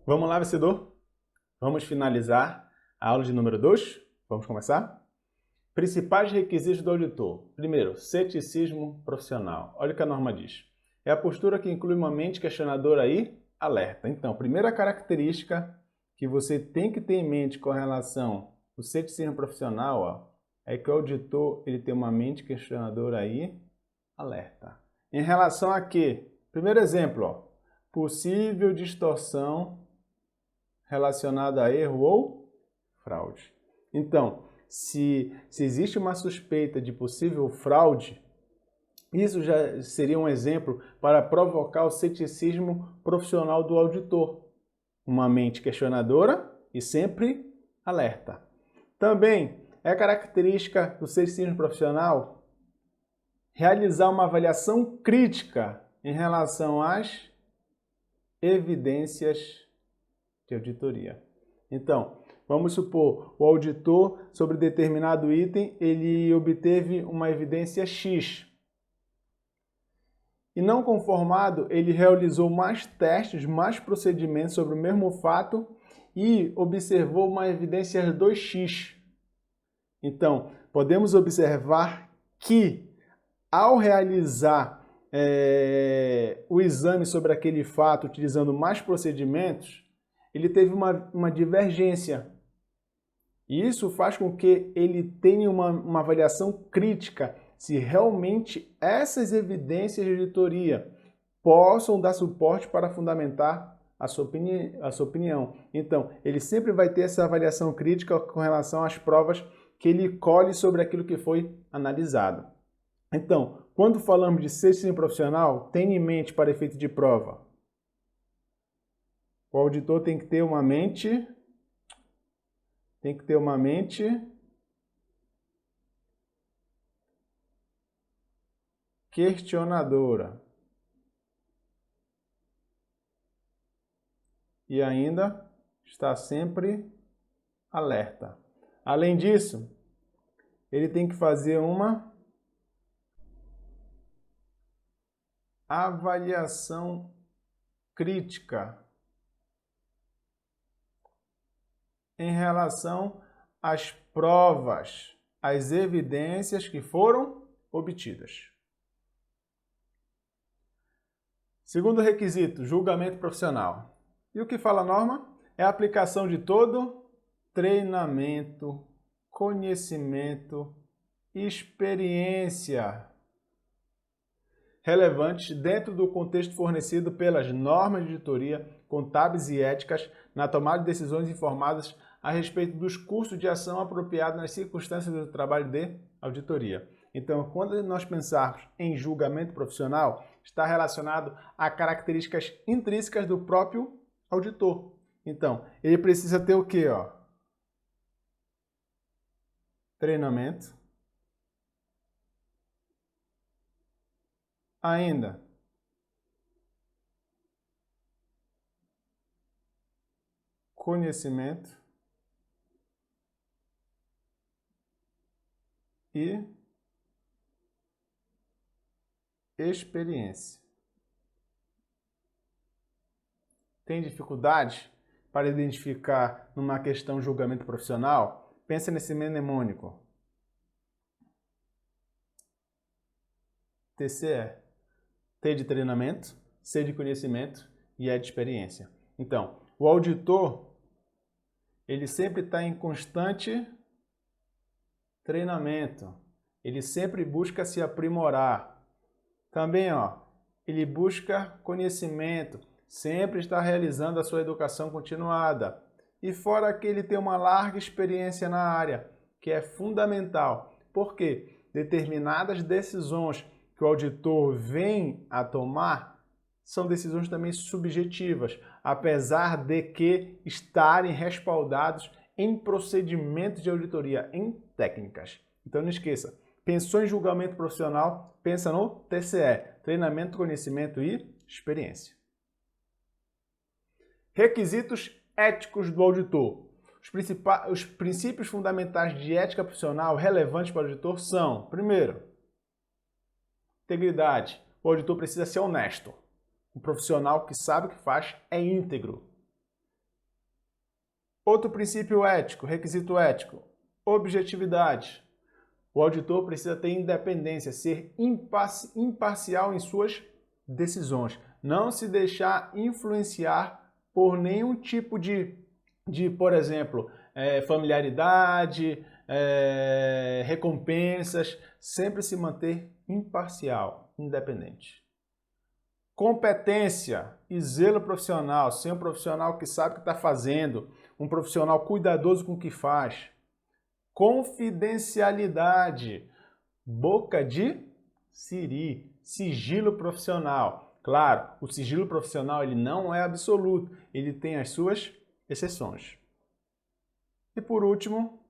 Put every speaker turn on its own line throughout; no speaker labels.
Vamos lá, vencedor? Vamos finalizar a aula de número 2? Vamos começar? Principais requisitos do auditor. Primeiro, ceticismo profissional. Olha o que a norma diz. É a postura que inclui uma mente questionadora e alerta. Então, primeira característica que você tem que ter em mente com relação ao ceticismo profissional, é que o auditor ele tem uma mente questionadora e alerta. Em relação a quê? Primeiro exemplo, possível distorção relacionada a erro ou fraude. Então, se existe uma suspeita de possível fraude, isso já seria um exemplo para provocar o ceticismo profissional do auditor. Uma mente questionadora e sempre alerta. Também é característica do ceticismo profissional realizar uma avaliação crítica em relação às evidências de auditoria. Então, vamos supor, o auditor sobre determinado item, ele obteve uma evidência X. E não conformado, ele realizou mais testes, mais procedimentos sobre o mesmo fato e observou uma evidência 2x. Então, podemos observar que ao realizar o exame sobre aquele fato utilizando mais procedimentos, ele teve uma divergência. E isso faz com que ele tenha uma avaliação crítica se realmente essas evidências de auditoria possam dar suporte para fundamentar a sua opinião. Então, ele sempre vai ter essa avaliação crítica com relação às provas que ele colhe sobre aquilo que foi analisado. Então, quando falamos de ceticismo profissional, tenha em mente para efeito de prova. O auditor tem que ter uma mente questionadora. E ainda está sempre alerta. Além disso, ele tem que fazer uma avaliação crítica em relação às provas, às evidências que foram obtidas. Segundo requisito, julgamento profissional. E o que fala a norma? É a aplicação de todo treinamento, conhecimento e experiência relevantes dentro do contexto fornecido pelas normas de auditoria, contábeis e éticas na tomada de decisões informadas a respeito dos custos de ação apropriados nas circunstâncias do trabalho de auditoria. Então, quando nós pensarmos em julgamento profissional, está relacionado a características intrínsecas do próprio auditor. Então, ele precisa ter o quê? Treinamento. Ainda, conhecimento e experiência. Tem dificuldade para identificar numa questão de julgamento profissional? Pensa nesse mnemônico. TCE. T de treinamento, C de conhecimento e E de experiência. Então, o auditor, ele sempre está em constante treinamento. Ele sempre busca se aprimorar. Também, ele busca conhecimento, sempre está realizando a sua educação continuada. E fora que ele tem uma larga experiência na área, que é fundamental. Porque determinadas decisões que o auditor vem a tomar são decisões também subjetivas, apesar de que estarem respaldados em procedimentos de auditoria, em técnicas. Então não esqueça, pensou em julgamento profissional, pensa no TCE, treinamento, conhecimento e experiência. Requisitos éticos do auditor. Os princípios fundamentais de ética profissional relevantes para o auditor são, primeiro, integridade. O auditor precisa ser honesto. Um profissional que sabe o que faz é íntegro. Outro princípio ético, requisito ético, objetividade. O auditor precisa ter independência, ser imparcial em suas decisões, não se deixar influenciar por nenhum tipo de por exemplo, familiaridade, recompensas, sempre se manter imparcial, independente. Competência e zelo profissional, ser um profissional que sabe o que está fazendo, um profissional cuidadoso com o que faz. Confidencialidade, boca de siri, sigilo profissional. Claro, o sigilo profissional ele não é absoluto, ele tem as suas exceções. E por último,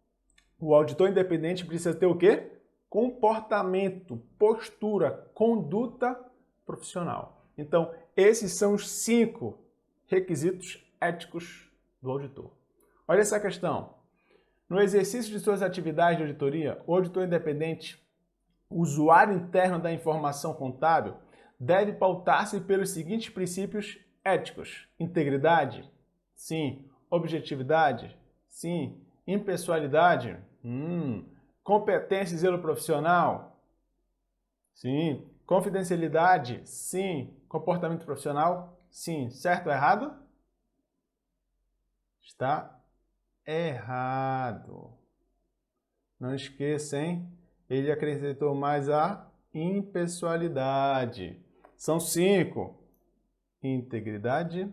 o auditor independente precisa ter o quê? Comportamento, postura, conduta profissional. Então, esses são os 5 requisitos éticos do auditor. Olha essa questão. No exercício de suas atividades de auditoria, o auditor independente, usuário interno da informação contábil, deve pautar-se pelos seguintes princípios éticos: integridade? Sim. Objetividade? Sim. Impessoalidade? Competência e zelo profissional? Sim. Confidencialidade? Sim. Comportamento profissional? Sim. Certo ou errado? Está errado. Não esqueça, hein? Ele acrescentou mais a impessoalidade. São 5. Integridade,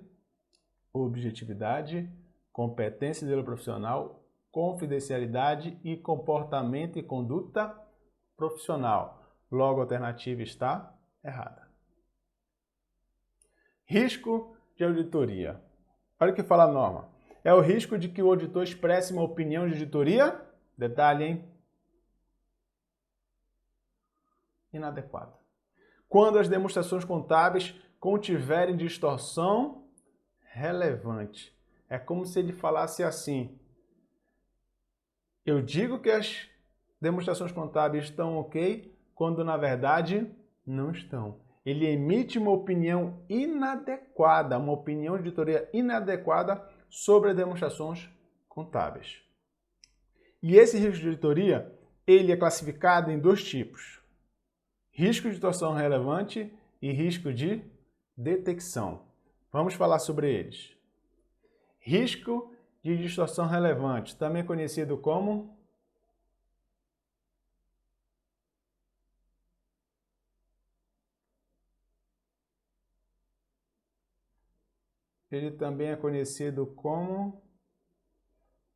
objetividade, competência e zelo profissional, confidencialidade e comportamento e conduta profissional. Logo, a alternativa está errada. Risco de auditoria. Olha o que fala a norma. É o risco de que o auditor expresse uma opinião de auditoria, detalhe, hein? Inadequada. Quando as demonstrações contábeis contiverem distorção relevante. É como se ele falasse assim: eu digo que as demonstrações contábeis estão ok, quando na verdade não estão. Ele emite uma opinião inadequada, uma opinião de auditoria inadequada sobre as demonstrações contábeis. E esse risco de auditoria, ele é classificado em 2 tipos: risco de distorção relevante e risco de detecção. Vamos falar sobre eles. Risco de distorção relevante, também conhecido como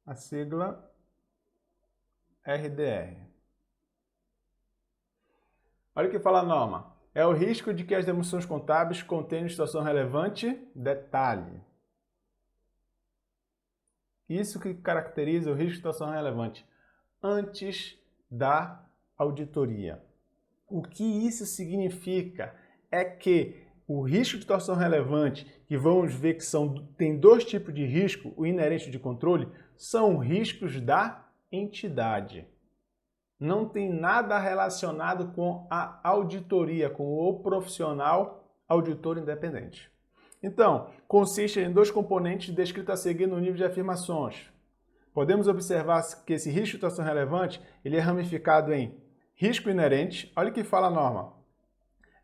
a sigla RDR. Olha o que fala a norma. É o risco de que as demonstrações contábeis contenham distorção relevante, detalhe. Isso que caracteriza o risco de distorção relevante antes da auditoria. O que isso significa é que o risco de distorção relevante, que vamos ver que tem 2 tipos de risco, o inerente de controle, são riscos da entidade. Não tem nada relacionado com a auditoria, com o profissional auditor independente. Então, consiste em 2 componentes descritos a seguir no nível de afirmações. Podemos observar que esse risco de distorção relevante ele é ramificado em risco inerente. Olha o que fala a norma.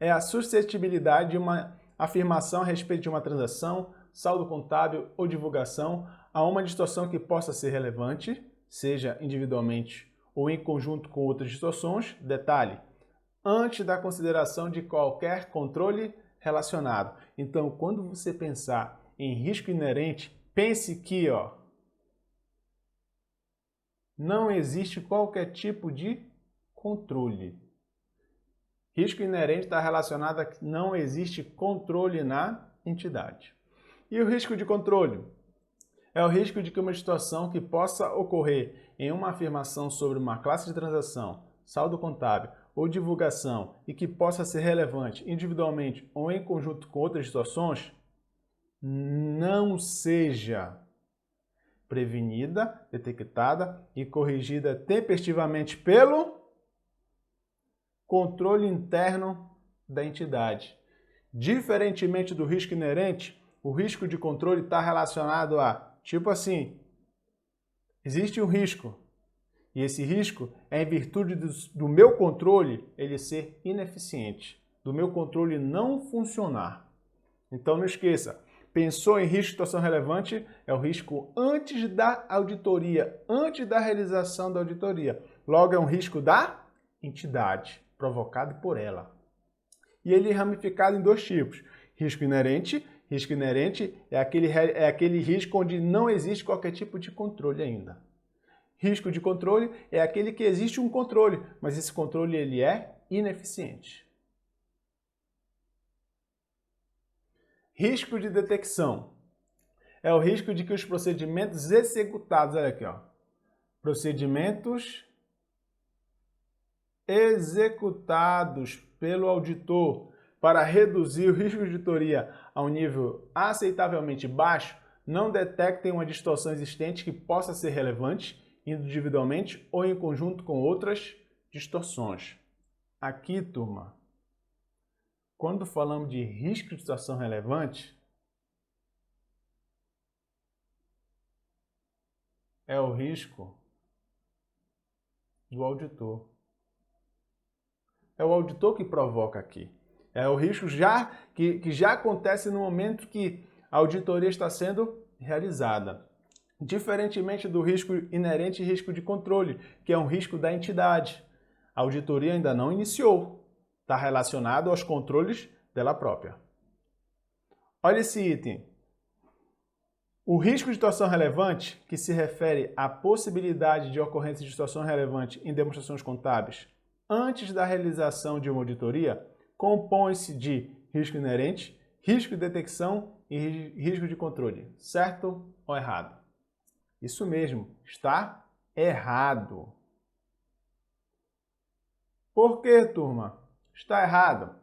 É a suscetibilidade de uma afirmação a respeito de uma transação, saldo contábil ou divulgação a uma distorção que possa ser relevante, seja individualmente ou em conjunto com outras distorções. Detalhe, antes da consideração de qualquer controle relacionado. Então, quando você pensar em risco inerente, pense que não existe qualquer tipo de controle. Risco inerente está relacionado a que não existe controle na entidade. E o risco de controle? É o risco de que uma situação que possa ocorrer em uma afirmação sobre uma classe de transação, saldo contábil ou divulgação e que possa ser relevante individualmente ou em conjunto com outras situações, não seja prevenida, detectada e corrigida tempestivamente pelo controle interno da entidade. Diferentemente do risco inerente, o risco de controle está relacionado a, tipo assim, existe um risco. E esse risco é em virtude do meu controle ele ser ineficiente, do meu controle não funcionar. Então não esqueça, pensou em risco de situação relevante, é o risco antes da auditoria, antes da realização da auditoria. Logo, é um risco da entidade, provocado por ela. E ele é ramificado em dois tipos. Risco inerente. Risco inerente é aquele risco onde não existe qualquer tipo de controle ainda. Risco de controle é aquele que existe um controle, mas esse controle ele é ineficiente. Risco de detecção é o risco de que os procedimentos executados, olha aqui, ó, procedimentos executados pelo auditor para reduzir o risco de auditoria a um nível aceitavelmente baixo não detectem uma distorção existente que possa ser relevante individualmente ou em conjunto com outras distorções. Aqui, turma, quando falamos de risco de distorção relevante, é o risco do auditor. É o auditor que provoca aqui. É o risco que já acontece no momento que a auditoria está sendo realizada. Diferentemente do risco inerente e risco de controle, que é um risco da entidade. A auditoria ainda não iniciou. Está relacionado aos controles dela própria. Olha esse item. O risco de situação relevante, que se refere à possibilidade de ocorrência de situação relevante em demonstrações contábeis antes da realização de uma auditoria, compõe-se de risco inerente, risco de detecção e risco de controle. Certo ou errado? Isso mesmo, está errado. Por que, turma? Está errado.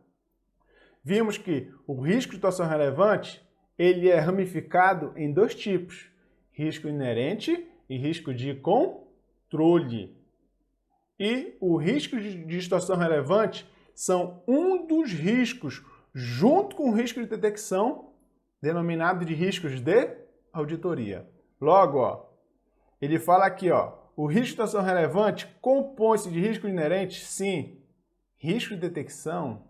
Vimos que o risco de situação relevante ele é ramificado em dois tipos, risco inerente e risco de controle. E o risco de situação relevante são um dos riscos, junto com o risco de detecção, denominado de riscos de auditoria. Logo, ó, ele fala aqui, ó, o risco de situação relevante compõe-se de risco inerente? Sim. Risco de detecção?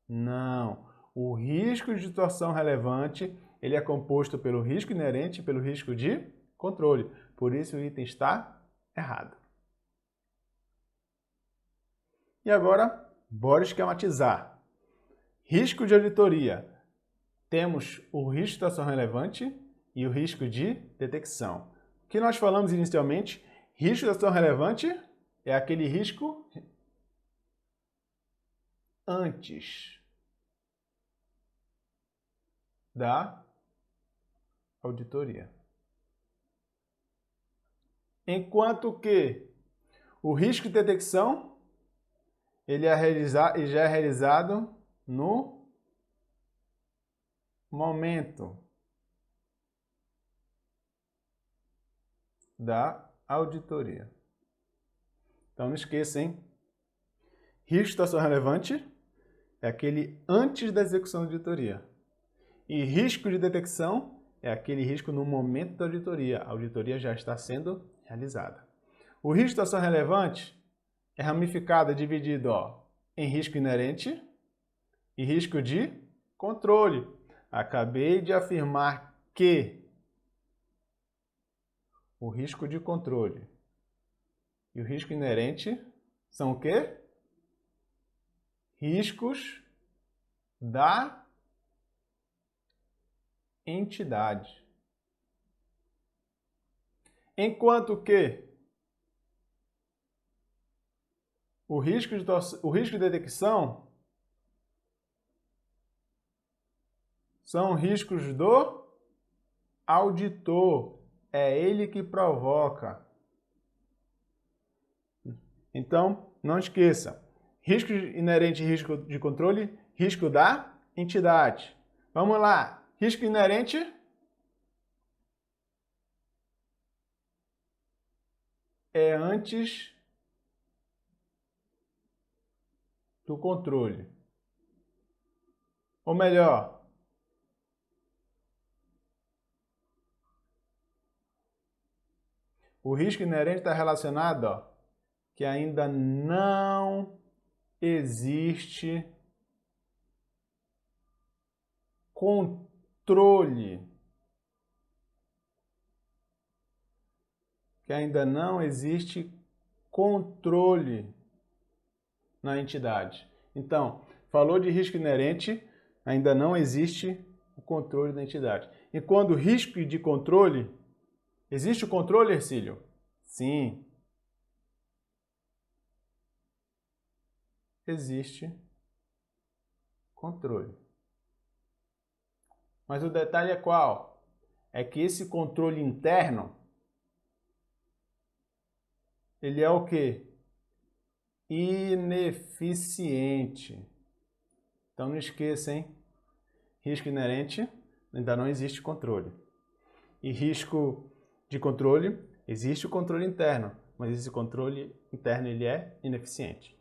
Não. O risco de situação relevante, ele é composto pelo risco inerente e pelo risco de controle. Por isso o item está errado. E agora, bora esquematizar. Risco de auditoria. Temos o risco de situação relevante e o risco de detecção. O que nós falamos inicialmente, risco de situação relevante é aquele risco antes da auditoria. Enquanto que o risco de detecção ele já é realizado no momento da auditoria. Então não esqueça, hein? Risco de situação relevante é aquele antes da execução da auditoria. E risco de detecção é aquele risco no momento da auditoria. A auditoria já está sendo realizada. O risco de situação relevante é ramificado, é dividido em risco inerente e risco de controle. Acabei de afirmar que o risco de controle e o risco inerente são o quê? Riscos da entidade. Enquanto que o risco de detecção são riscos do auditor. É ele que provoca. Então, não esqueça. Risco inerente e risco de controle, risco da entidade. Vamos lá. Risco inerente é antes do controle. Ou melhor, O risco inerente está relacionado, ó, que ainda não existe controle. Que ainda não existe controle na entidade. Então, falou de risco inerente, ainda não existe o controle da entidade. E quando risco de controle, existe o controle, Hercílio? Sim. Existe controle. Mas o detalhe é qual? É que esse controle interno, ele é o quê? Ineficiente. Então não esqueça, hein? Risco inerente, ainda não existe controle. E risco de controle, existe o controle interno, mas esse controle interno ele é ineficiente.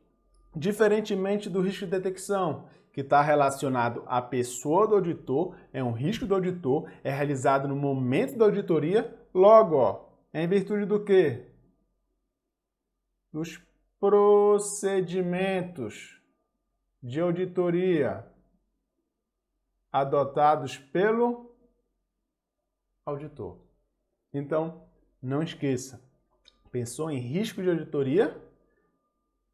Diferentemente do risco de detecção, que está relacionado à pessoa do auditor, é um risco do auditor, é realizado no momento da auditoria, logo, ó, é em virtude do quê? Dos procedimentos de auditoria adotados pelo auditor. Então, não esqueça, pensou em risco de auditoria?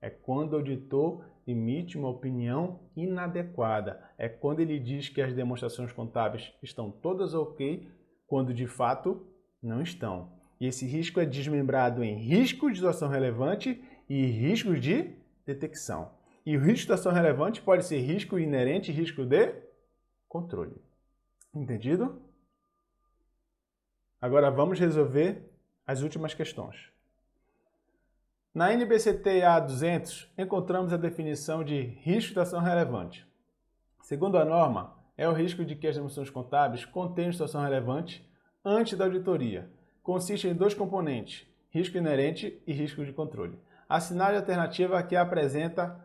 É quando o auditor emite uma opinião inadequada. É quando ele diz que as demonstrações contábeis estão todas ok, quando de fato não estão. E esse risco é desmembrado em risco de situação relevante e riscos de detecção. E o risco de situação relevante pode ser risco inerente e risco de controle. Entendido? Agora vamos resolver as últimas questões. Na NBCTA 200, encontramos a definição de risco de situação relevante. Segundo a norma, é o risco de que as demonstrações contábeis contenham situação relevante antes da auditoria. Consiste em dois componentes, risco inerente e risco de controle. Assinale a alternativa que apresenta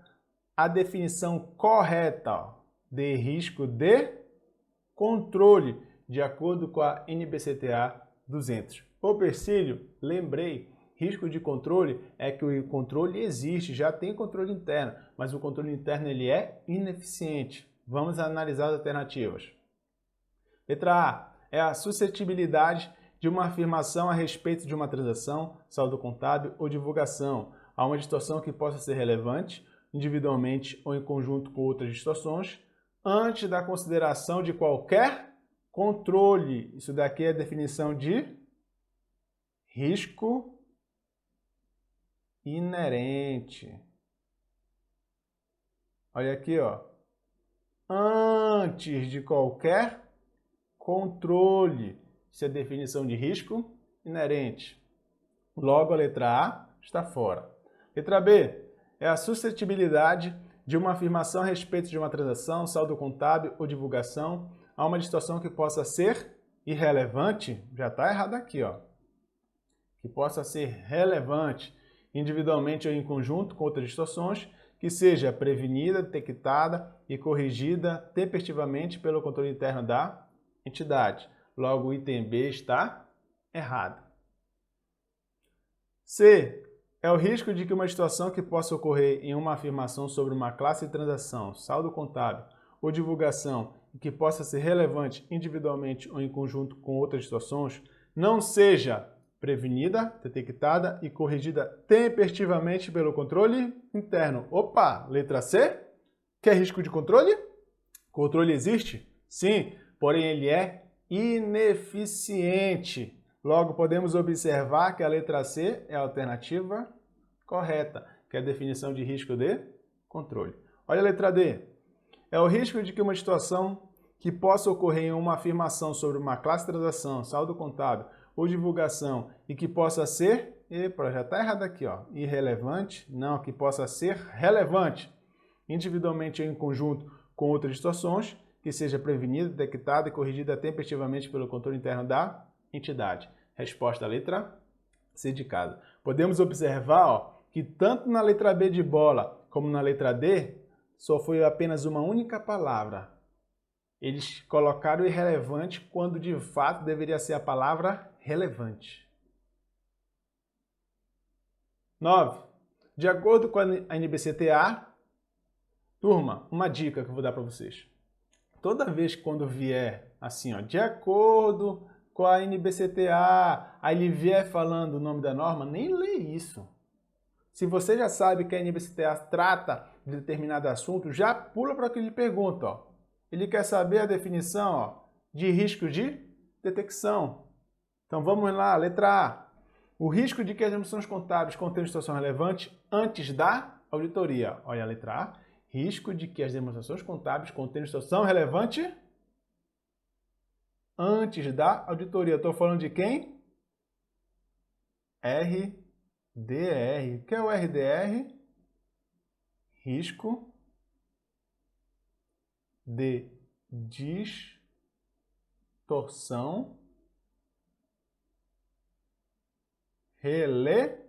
a definição correta de risco de controle, de acordo com a NBCTA 200. Ô Hercílio, lembrei, risco de controle é que o controle existe, já tem controle interno, mas o controle interno ele é ineficiente. Vamos analisar as alternativas. Letra A é a suscetibilidade de uma afirmação a respeito de uma transação, saldo contábil ou divulgação a uma distorção que possa ser relevante, individualmente ou em conjunto com outras distorções, antes da consideração de qualquer controle. Isso daqui é a definição de risco inerente. Olha aqui, ó. Antes de qualquer controle. Isso é a definição de risco inerente. Logo, a letra A está fora. Letra B é a suscetibilidade de uma afirmação a respeito de uma transação, saldo contábil ou divulgação a uma distorção que possa ser irrelevante. Já está errado aqui, ó. Que possa ser relevante individualmente ou em conjunto com outras distorções, que seja prevenida, detectada e corrigida tempestivamente pelo controle interno da entidade. Logo, o item B está errado. C é o risco de que uma situação que possa ocorrer em uma afirmação sobre uma classe de transação, saldo contábil ou divulgação e que possa ser relevante individualmente ou em conjunto com outras situações, não seja prevenida, detectada e corrigida tempestivamente pelo controle interno. Opa, letra C? Quer risco de controle? Controle existe? Sim, porém ele é ineficiente. Logo, podemos observar que a letra C é a alternativa correta, que é a definição de risco de controle. Olha a letra D. É o risco de que uma situação que possa ocorrer em uma afirmação sobre uma classe de transação, saldo contábil ou divulgação e que possa ser, já está errado aqui, ó, irrelevante, não, que possa ser relevante, individualmente ou em conjunto com outras distorções, que seja prevenida, detectada e corrigida tempestivamente pelo controle interno da entidade. Resposta à letra C de casa. Podemos observar, ó, que tanto na letra B de bola como na letra D, só foi apenas uma única palavra. Eles colocaram irrelevante quando de fato deveria ser a palavra relevante. 9. De acordo com a NBCTA, turma, uma dica que eu vou dar para vocês. Toda vez que quando vier assim, ó, de acordo com a NBCTA, aí ele vier falando o nome da norma, nem lê isso. Se você já sabe que a NBCTA trata de determinado assunto, já pula para o que ele pergunta. Ó. Ele quer saber a definição ó, de risco de detecção. Então vamos lá, letra A. O risco de que as demonstrações contábeis contenham situação relevante antes da auditoria. Olha a letra A. Risco de que as demonstrações contábeis contenham situação relevante antes da auditoria. Estou falando de quem? RDR. O que é o RDR? Risco de distorção relevante.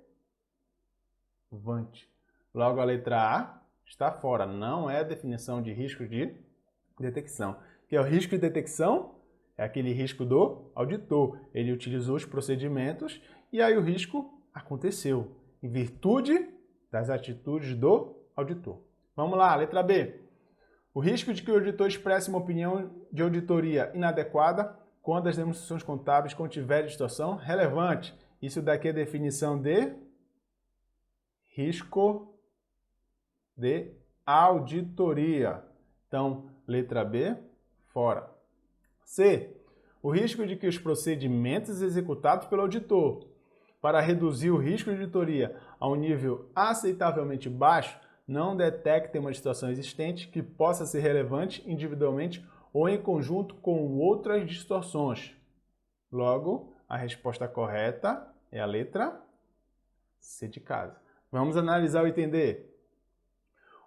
Logo, a letra A está fora. Não é a definição de risco de detecção. O que é o risco de detecção? É aquele risco do auditor. Ele utilizou os procedimentos e aí o risco aconteceu em virtude das atitudes do auditor. Vamos lá, letra B. O risco de que o auditor expresse uma opinião de auditoria inadequada quando as demonstrações contábeis contiverem distorção relevante. Isso daqui é a definição de risco de auditoria. Então, letra B, fora. C. O risco de que os procedimentos executados pelo auditor para reduzir o risco de auditoria a um nível aceitavelmente baixo não detectem uma distorção existente que possa ser relevante individualmente ou em conjunto com outras distorções. Logo, a resposta correta é a letra C de casa. Vamos analisar o item D.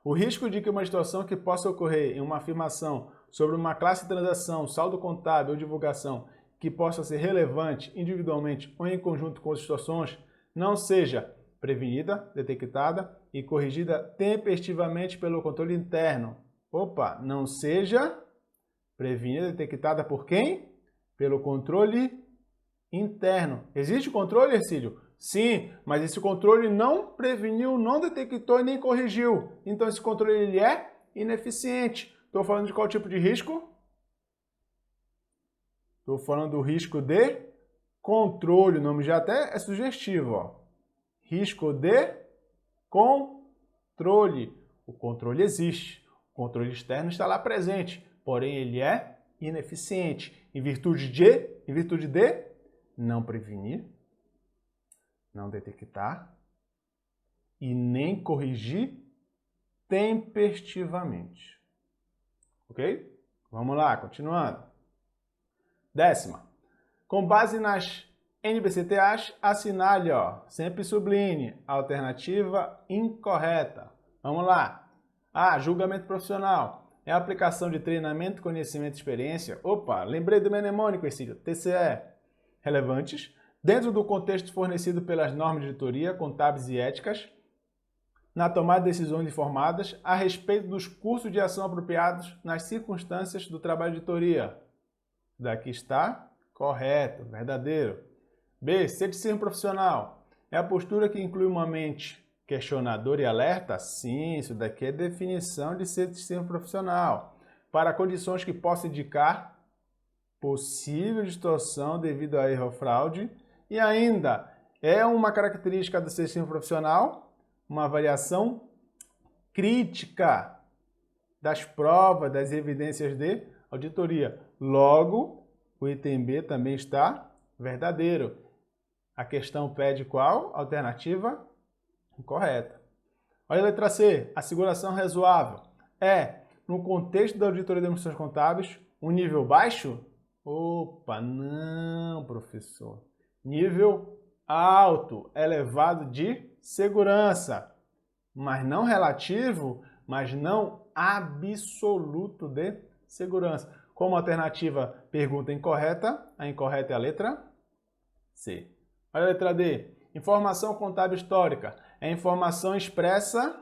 O risco de que uma situação que possa ocorrer em uma afirmação sobre uma classe de transação, saldo contábil ou divulgação que possa ser relevante individualmente ou em conjunto com as situações não seja prevenida, detectada e corrigida tempestivamente pelo controle interno. Opa, não seja prevenida, detectada por quem? Pelo controle interno. Existe controle, Ercílio? Sim, mas esse controle não preveniu, não detectou e nem corrigiu. Então esse controle ele é ineficiente. Estou falando de qual tipo de risco? Estou falando do risco de controle. O nome já até é sugestivo. Ó. Risco de controle. O controle existe. O controle externo está lá presente. Porém, ele é ineficiente. Em virtude de não prevenir, não detectar e nem corrigir tempestivamente. Ok? Vamos lá, continuando. 10ª. Com base nas NBCTAs, assinale, ó, sempre sublinhe, alternativa incorreta. Vamos lá. A. Julgamento profissional. É a aplicação de treinamento, conhecimento e experiência. Opa, lembrei do mnemônico, Ercílio. TCE. Relevantes. Dentro do contexto fornecido pelas normas de auditoria, contábeis e éticas, na tomada de decisões informadas a respeito dos cursos de ação apropriados nas circunstâncias do trabalho de auditoria. Daqui está correto, verdadeiro. B. Ceticismo profissional. É a postura que inclui uma mente questionadora e alerta? Sim, isso daqui é definição de ceticismo profissional. Para condições que possam indicar possível distorção devido a erro ou fraude. E ainda, é uma característica do ceticismo profissional uma avaliação crítica das provas, das evidências de auditoria. Logo, o item B também está verdadeiro. A questão pede qual? Alternativa correta. Olha a letra C. Asseguração razoável. É, no contexto da auditoria de demonstrações contábeis, um nível baixo? Opa, não, professor. Nível alto, elevado de segurança. Mas não relativo, mas não absoluto de segurança. Como alternativa, pergunta incorreta. A incorreta é a letra C. Olha a letra D. Informação contábil histórica. É informação expressa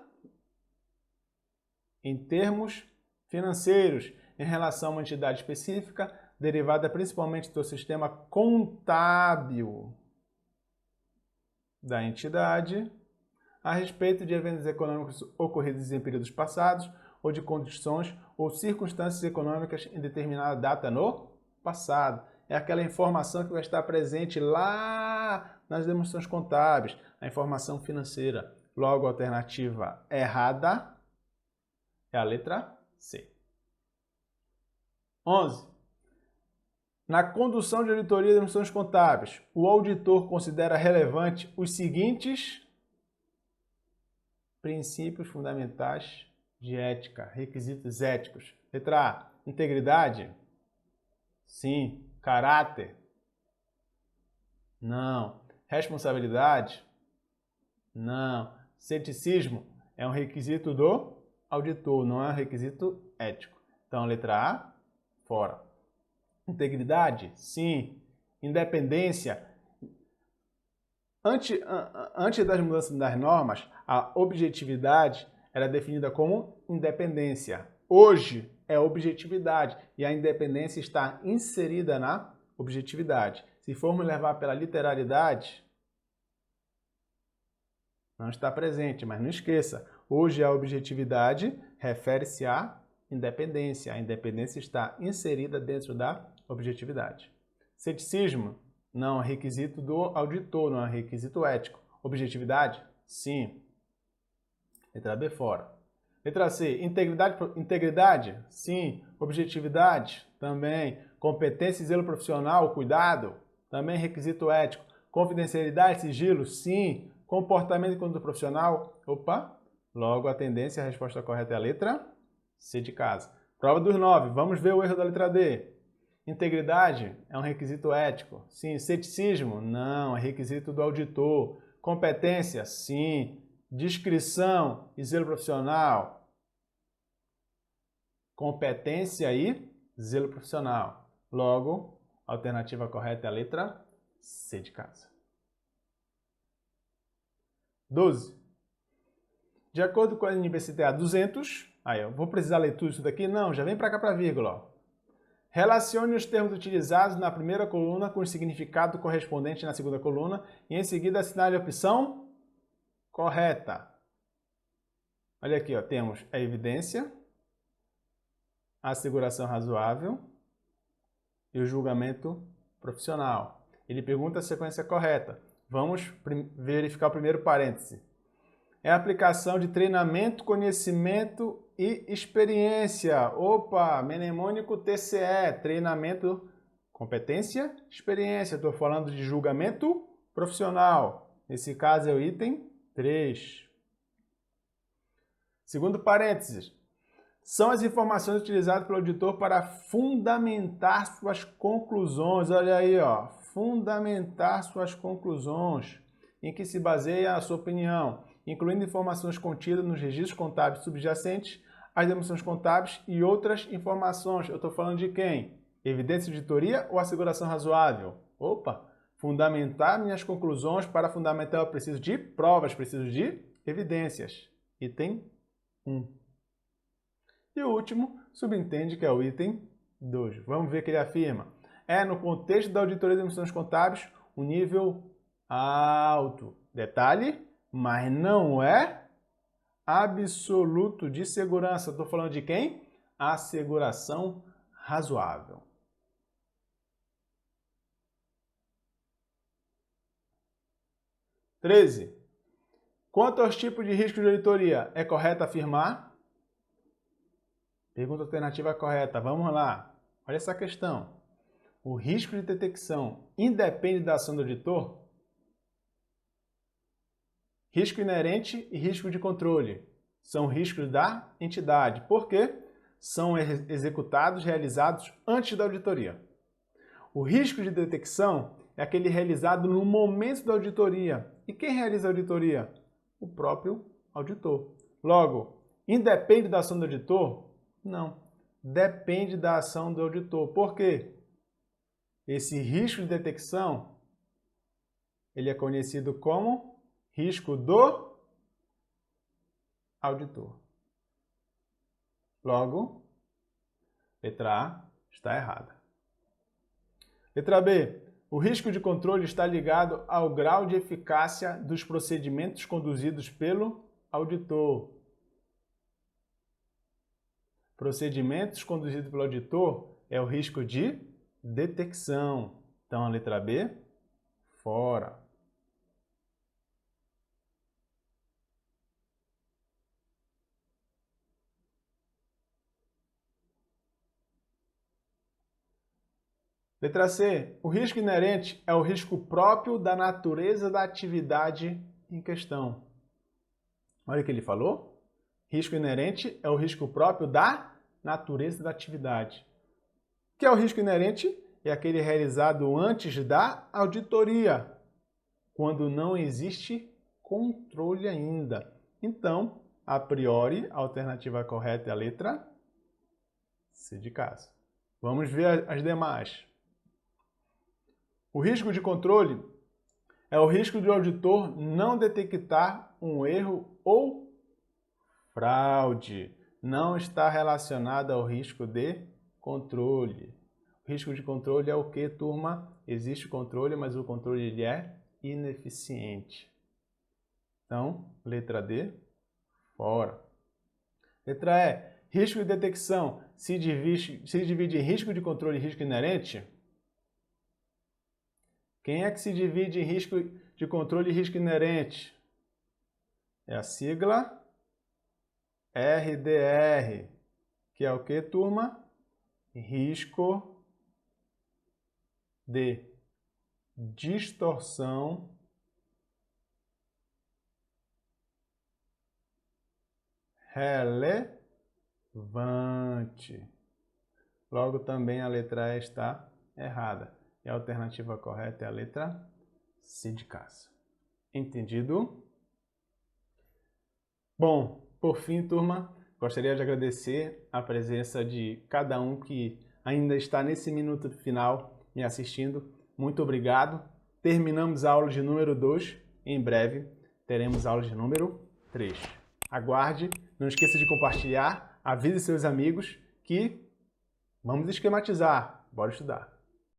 em termos financeiros em relação a uma entidade específica, derivada principalmente do sistema contábil da entidade a respeito de eventos econômicos ocorridos em períodos passados ou de condições ou circunstâncias econômicas em determinada data no passado. É aquela informação que vai estar presente lá nas demonstrações contábeis, a informação financeira. Logo, a alternativa errada é a letra C. 11. Na condução de auditoria de demonstrações contábeis, o auditor considera relevante os seguintes princípios fundamentais de ética, requisitos éticos. Letra A, integridade? Sim. Caráter? Não. Responsabilidade? Não. Ceticismo é um requisito do auditor, não é um requisito ético. Então, letra A, fora. Integridade? Sim. Independência? Antes das mudanças das normas, a objetividade era definida como independência. Hoje é objetividade e a independência está inserida na objetividade. Se formos levar pela literalidade, não está presente, mas não esqueça, hoje a objetividade refere-se à independência. A independência está inserida dentro da objetividade. Ceticismo? Não, é requisito do auditor, não é requisito ético. Objetividade? Sim. Letra B, fora. Letra C, integridade? Sim. Objetividade? Também. Competência e zelo profissional? Cuidado? Também requisito ético. Confidencialidade, sigilo? Sim. Comportamento e conduta profissional? Opa! Logo, a tendência, a resposta correta é a letra C de casa. Prova dos 9. Vamos ver o erro da letra D. Integridade é um requisito ético? Sim. Ceticismo? Não, é requisito do auditor. Competência? Sim. Discrição e zelo profissional? Competência e zelo profissional. Logo, a alternativa correta é a letra C de casa. 12. De acordo com a NBCTA 200, aí eu vou precisar ler tudo isso daqui? Não, já vem para cá para a vírgula. Ó. Relacione os termos utilizados na primeira coluna com o significado correspondente na segunda coluna e em seguida assinale a opção correta. Olha aqui, ó, temos a evidência, a asseguração razoável e o julgamento profissional. Ele pergunta a sequência correta. Vamos verificar o primeiro parêntese. É a aplicação de treinamento, conhecimento e experiência. Opa, mnemônico TCE, treinamento, competência, experiência. Estou falando de julgamento profissional. Nesse caso é o item 3. Segundo parênteses. São as informações utilizadas pelo auditor para fundamentar suas conclusões. Olha aí, ó, fundamentar suas conclusões. Em que se baseia a sua opinião, incluindo informações contidas nos registros contábeis subjacentes, as demonstrações contábeis e outras informações. Eu estou falando de quem? Evidência de auditoria ou asseguração razoável? Opa! Fundamentar minhas conclusões. Para fundamentar eu preciso de provas, preciso de evidências. Item 1. E o último, subentende que é o item 2. Vamos ver o que ele afirma. É, no contexto da auditoria de demonstrações contábeis, um nível alto. Detalhe, mas não é absoluto de segurança. Estou falando de quem? Asseguração razoável. (13) Quanto aos tipos de risco de auditoria, é correto afirmar? Pergunta alternativa correta. Vamos lá. Olha essa questão. O risco de detecção independe da ação do auditor? Risco inerente e risco de controle são riscos da entidade. Por quê? São executados, realizados antes da auditoria. O risco de detecção é aquele realizado no momento da auditoria. E quem realiza a auditoria? O próprio auditor. Logo, independe da ação do auditor? Não. Depende da ação do auditor. Por quê? Esse risco de detecção, ele é conhecido como risco do auditor. Logo, letra A está errada. Letra B. O risco de controle está ligado ao grau de eficácia dos procedimentos conduzidos pelo auditor. Procedimentos conduzidos pelo auditor é o risco de detecção. Então, a letra B, fora. Letra C. O risco inerente é o risco próprio da natureza da atividade em questão. Olha o que ele falou. Risco inerente é o risco próprio da natureza da atividade. O que é o risco inerente? É aquele realizado antes da auditoria, quando não existe controle ainda. Então, a priori, a alternativa correta é a letra C de casa. Vamos ver as demais. O risco de controle é o risco do auditor não detectar um erro ou fraude. Não está relacionado ao risco de controle. O risco de controle é o que, turma? Existe controle, mas o controle ele é ineficiente. Então, letra D, fora. Letra E, risco de detecção se divide em risco de controle e risco inerente? Quem é que se divide em risco de controle e risco inerente? É a sigla RDR, que é o que, turma? Risco de distorção relevante. Logo, também a letra E está errada. E a alternativa correta é a letra C de casa. Entendido? Bom, por fim, turma, gostaria de agradecer a presença de cada um que ainda está nesse minuto final me assistindo. Muito obrigado. Terminamos a aula de número 2. Em breve teremos a aula de número 3. Aguarde. Não esqueça de compartilhar. Avise seus amigos que vamos esquematizar. Bora estudar.